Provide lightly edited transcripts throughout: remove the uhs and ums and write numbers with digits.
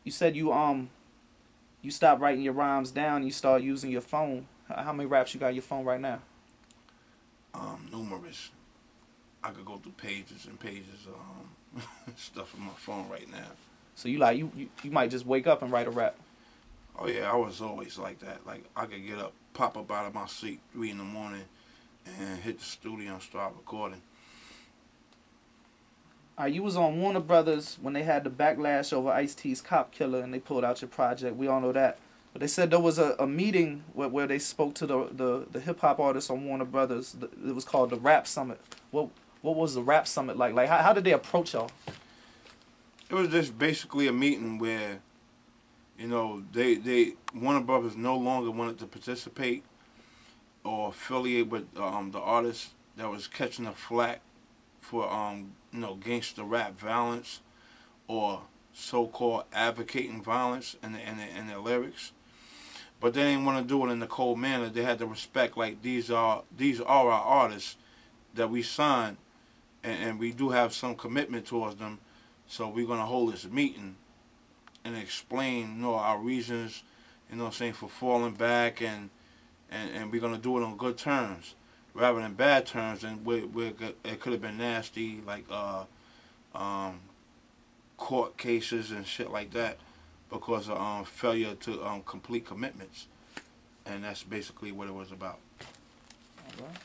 You said you stopped writing your rhymes down. You start using your phone. How many raps you got on your phone right now? Numerous. I could go through pages and pages of stuff on my phone right now. So you like you might just wake up and write a rap. Oh yeah, I was always like that. Like I could get up, pop up out of my seat 3 in the morning, and hit the studio and start recording. You was on Warner Brothers when they had the backlash over Ice-T's Cop Killer, and they pulled out your project. We all know that. But they said there was a meeting where they spoke to the hip hop artists on Warner Brothers. It was called the Rap Summit. What was the Rap Summit like? Like how did they approach y'all? It was just basically a meeting where, they Warner Brothers no longer wanted to participate or affiliate with the artists that was catching the flack for gangster rap violence or so-called advocating violence in their lyrics. But they didn't want to do it in the cold manner. They had to respect like these are our artists that we signed, and we do have some commitment towards them. So we're gonna hold this meeting and explain our reasons, for falling back, and we're gonna do it on good terms rather than bad terms. And it could have been nasty, like um, court cases and shit like that because of failure to complete commitments. And that's basically what it was about. All right.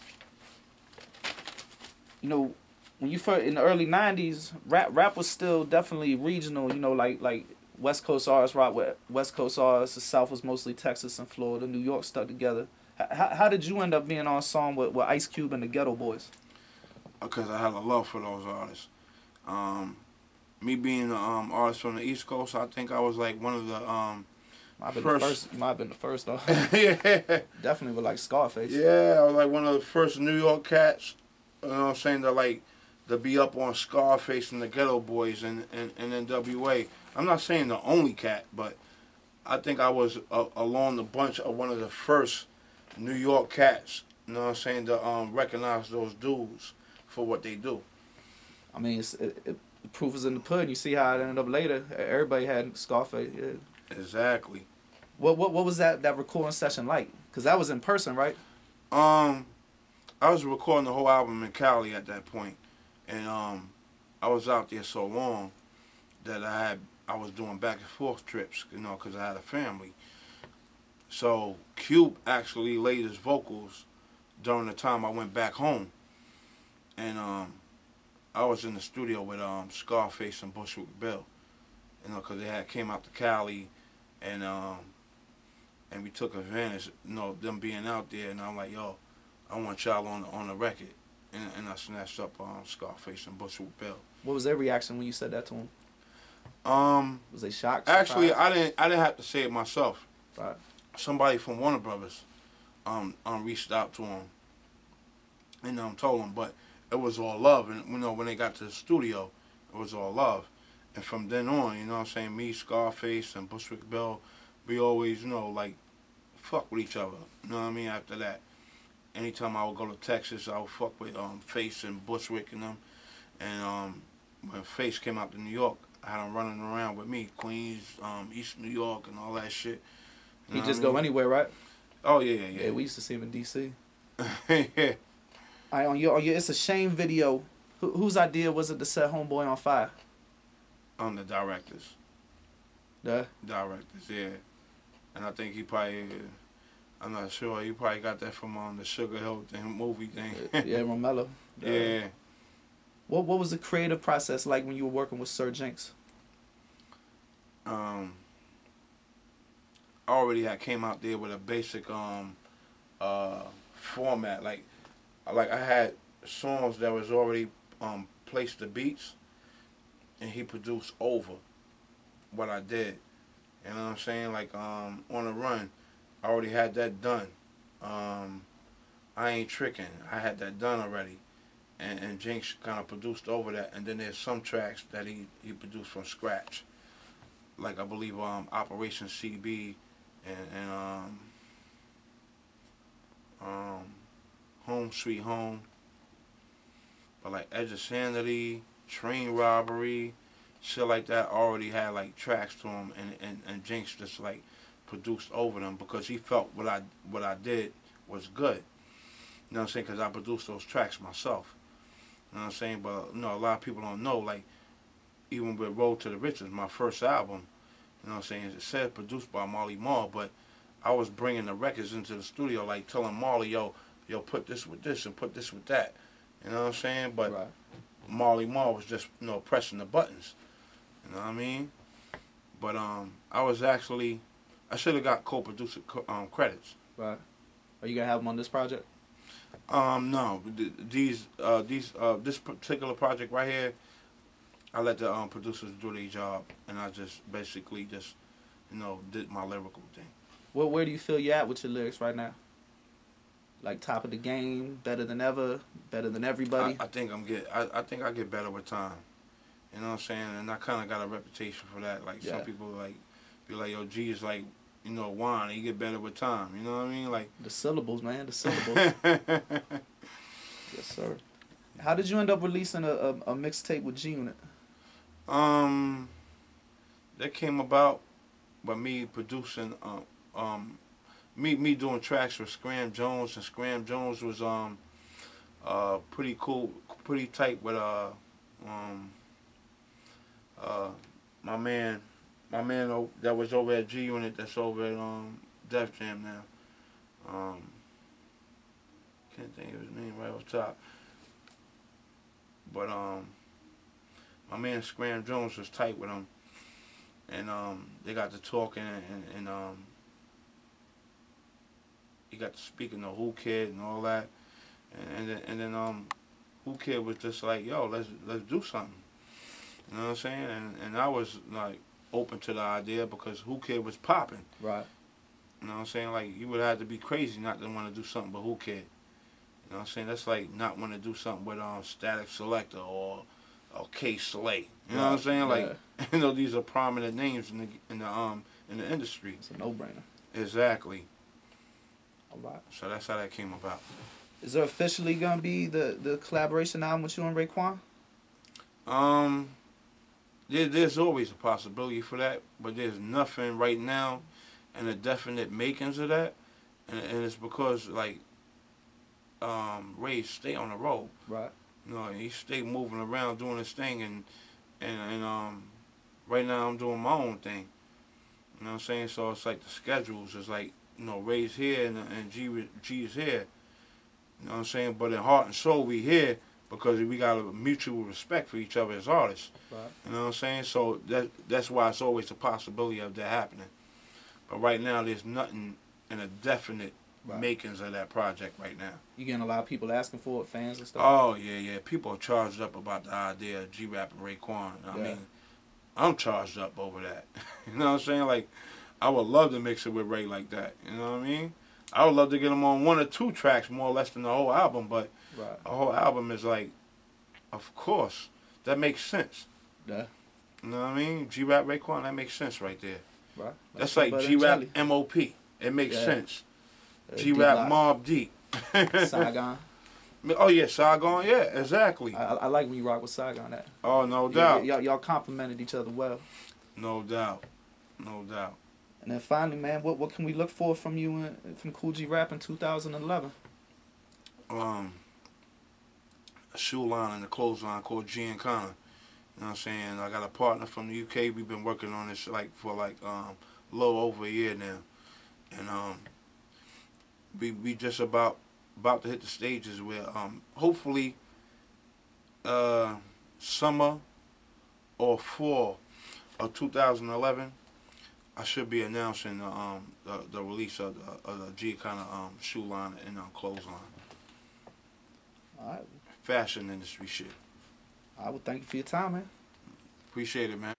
You know, when you first in the early '90s, rap was still definitely regional. You know, like West Coast artists rock with West Coast artists. The South was mostly Texas and Florida. New York stuck together. How did you end up being on a song with Ice Cube and the Ghetto Boys? Because I had a love for those artists. Me being an artist from the East Coast, I think I was like one of the first. You might have been the first though. Yeah. Definitely with like Scarface. Yeah, I was like one of the first New York cats. You know what I'm saying? To be up on Scarface and the Ghetto Boys and NWA. I'm not saying the only cat, but I think I was along the bunch of one of the first New York cats. You know what I'm saying? To recognize those dudes for what they do. I mean, the proof is in the pudding. You see how it ended up later. Everybody had Scarface. Yeah. Exactly. What was that recording session like? Cause that was in person, right? I was recording the whole album in Cali at that point, and I was out there so long that I was doing back and forth trips, because I had a family. So Cube actually laid his vocals during the time I went back home, and I was in the studio with Scarface and Bushwick Bill, because they had came out to Cali, and we took advantage, them being out there, and I'm like, yo, I want y'all on the record, and I snatched up Scarface and Bushwick Bill. What was their reaction when you said that to them? Was they shocked? Actually, Surprised? I didn't have to say it myself. Right. Somebody from Warner Brothers reached out to him and told him, but it was all love. And when they got to the studio, it was all love. And from then on, what I'm saying, me, Scarface, and Bushwick Bill, we always, like, fuck with each other. You know what I mean? After that, anytime I would go to Texas, I would fuck with Face and Bushwick and them. And when Face came out to New York, I had him running around with me, Queens, East New York, and all that shit. He just go anywhere, right? Oh yeah. Yeah, we used to see him in D.C. Yeah. All right, on your It's a Shame video, whose idea was it to set Homeboy on fire? On the directors. Yeah. Directors, yeah. And I think he probably, I'm not sure, he probably got that from the Sugar Hill movie thing. Yeah, Romello. Yeah. What was the creative process like when you were working with Sir Jinx? I already had came out there with a basic format. Like I had songs that was already placed the beats, and he produced over what I did. You know what I'm saying? Like on the run, I already had that done. I ain't tricking. I had that done already. And Jinx kind of produced over that. And then there's some tracks that he produced from scratch. Like I believe Operation CB and Home Sweet Home. But like Edge of Sanity, Train Robbery, shit like that already had like tracks to him, and Jinx just like produced over them because he felt what I did was good. You know what I'm saying? Because I produced those tracks myself. You know what I'm saying? But you know, a lot of people don't know. Like even with Road to the Riches, my first album. You know what I'm saying? It said produced by Marley Marl, but I was bringing the records into the studio, like telling Marley, yo, put this with this and put this with that. You know what I'm saying? But Right. Marley Marl was just, pressing the buttons. You know what I mean? But I was actually, I should have got co-producer credits. Right. Are you gonna have them on this project? No, this particular project right here, I let the producers do their job, and I just basically just, did my lyrical thing. Well, where do you feel you at with your lyrics right now? Like top of the game, better than ever, better than everybody. I think I think I get better with time. You know what I'm saying? And I kind of got a reputation for that. Like some people like be like, yo, G is like, wine. He get better with time. You know what I mean? Like the syllables, man. The syllables. Yes, sir. How did you end up releasing a mixtape with GUnit? That came about by me producing me doing tracks with Scram Jones, and Scram Jones was pretty cool, pretty tight with my man that was over at GUnit, that's over at Def Jam now. Can't think of his name right off top. But my man Scram Jones was tight with him, and they got to talking, and he got to speaking to Who Kid and all that, and then Who Kid was just like, yo, let's do something. You know what I'm saying? And I was like open to the idea because Who Kid was popping. Right. You know what I'm saying? Like you would have to be crazy not to want to do something with Who Kid. You know what I'm saying? That's like not want to do something with Static Selector or K Slay. You know what I'm saying? Like these are prominent names in the industry. It's a no-brainer. Exactly. All right. So that's how that came about. Is there officially gonna be the collaboration album with you and Raekwon? There's always a possibility for that, but there's nothing right now and the definite makings of that, and it's because like Ray stay on the road. Right. He stay moving around doing his thing, and right now I'm doing my own thing. You know what I'm saying? So it's like the schedules is like, Ray's here and G is here. You know what I'm saying? But in heart and soul we here because we got a mutual respect for each other as artists. Right. You know what I'm saying? So that's why it's always a possibility of that happening. But right now there's nothing in a definite makings of that project right now. You getting a lot of people asking for it, fans and stuff? Oh, yeah. People are charged up about the idea of G-Rap and Raekwon. I mean, I'm charged up over that. You know what I'm saying? Like, I would love to mix it with Ray like that. You know what I mean? I would love to get him on one or two tracks more or less than the whole album, but a whole album is like, of course, that makes sense. Yeah. You know what I mean? G-Rap, Raekwon, that makes sense right there. Right. That's like G-Rap, M.O.P. It makes sense. G-Rap, Mobb Deep. Saigon. Oh, yeah, Saigon, yeah, exactly. I like when you rock with Saigon. That. Oh, no doubt. Y'all complimented each other well. No doubt. No doubt. And then finally, man, what can we look for from you from Kool G Rap in 2011? A shoe line and a clothes line called G and Connor. You know what I'm saying? I got a partner from the UK. We've been working on this for a little over a year now. And we just about to hit the stages where hopefully summer or fall of 2011 I should be announcing the release of the G kind of shoe line and clothes line. All right. Fashion industry shit. I would thank you for your time, man. Appreciate it, man.